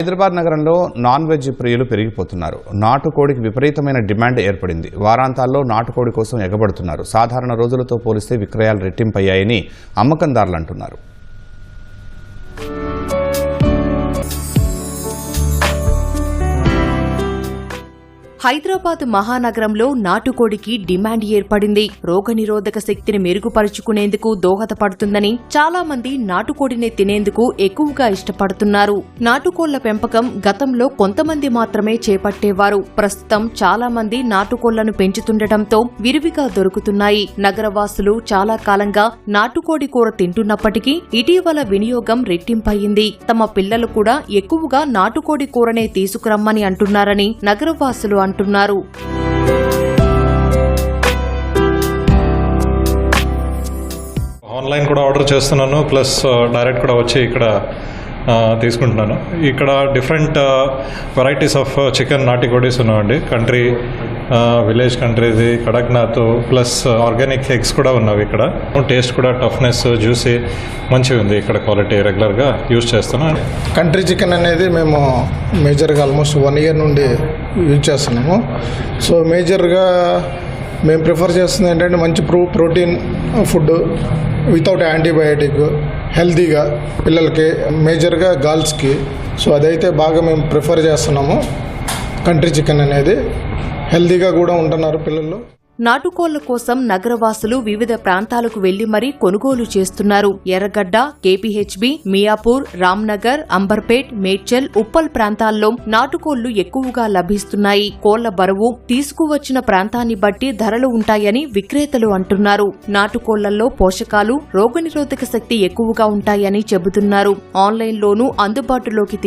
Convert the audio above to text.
హైదరాబాద్ నగరంలో non veg ప్రియులు పెరిగిపోతున్నారు. నాటుకోడికి విపరీతమైన డిమాండ్ ఏర్పడింది. వారాంతాల్లో నాటుకోడి కోసం ఎగబడుతున్నారు. సాధారణ రోజులతో పోలిస్తే విక్రయాలు రెట్టింపయ్యాయని అమ్మకందారులు అంటున్నారు. హైదరాబాద్ మహానగరంలో నాటుకోడికి డిమాండ్ ఏర్పడింది. రోగనిరోధక శక్తిని మెరుగుపరుచుకునేందుకు దోహదపడుతుందని చాలా మంది నాటుకోడిని తినేందుకు ఎక్కువగా ఇష్టపడుతున్నారు. నాటుకోళ్ల పెంపకం గతంలో కొంతమంది మాత్రమే చేపట్టేవారు. ప్రస్తుతం చాలా మంది నాటుకోళ్లను పెంచుతుండటంతో విరివిగా దొరుకుతున్నాయి. నగరవాసులు చాలా కాలంగా నాటుకోడి కూర తింటున్నప్పటికీ ఇటీవల వినియోగం రెట్టింపయింది. తమ పిల్లలు కూడా ఎక్కువగా నాటుకోడి కూరనే తీసుకురమ్మని అంటున్నారని నగరవాసులు అంటున్నారు. ఆన్లైన్ కూడా ఆర్డర్ చేస్తున్నాను, ప్లస్ డైరెక్ట్ కూడా వచ్చి ఇక్కడ తీసుకుంటున్నాను. ఇక్కడ డిఫరెంట్ వెరైటీస్ ఆఫ్ చికెన్ నాటుకోడీస్ ఉన్నాయండి. కంట్రీ, విలేజ్ కంట్రీది, కడక్నాథ్, ప్లస్ ఆర్గానిక్ ఎగ్స్ కూడా ఉన్నవి. ఇక్కడ టేస్ట్ కూడా టఫ్నెస్, జ్యూసీ మంచిగా ఉంది. ఇక్కడ క్వాలిటీ రెగ్యులర్గా యూజ్ చేస్తున్నాను. కంట్రీ చికెన్ అనేది మేము మేజర్గా ఆల్మోస్ట్ 1 year నుండి యూజ్ చేస్తున్నాము. సో మేజర్గా మేము ప్రిఫర్ చేస్తుంది ఏంటంటే మంచి ప్రోటీన్ ఫుడ్ వితౌట్ యాంటీబయాటిక్, హెల్తీగా పిల్లలకి, మేజర్గా గర్ల్స్కి. సో అదైతే బాగా మేము ప్రిఫర్ చేస్తున్నాము. కంట్రీ చికెన్ అనేది హెల్తీగా కూడా ఉంటున్నారు పిల్లలు. నాటుకోళ్ల కోసం నగరవాసులు వివిధ ప్రాంతాలకు వెళ్లి మరీ కొనుగోలు చేస్తున్నారు. ఎర్రగడ్డ, కేపీహెచ్బీ, మియాపూర్, రామ్నగర్, అంబర్పేట్, మేడ్చల్, ఉప్పల్ ప్రాంతాల్లో నాటుకోళ్లు ఎక్కువగా లభిస్తున్నాయి. కోళ్ల బరువు, తీసుకువచ్చిన ప్రాంతాన్ని బట్టి ధరలు ఉంటాయని విక్రేతలు అంటున్నారు. నాటుకోళ్లలో పోషకాలు, రోగనిరోధక శక్తి ఎక్కువగా ఉంటాయని చెబుతున్నారు. ఆన్లైన్లోనూ అందుబాటులోకి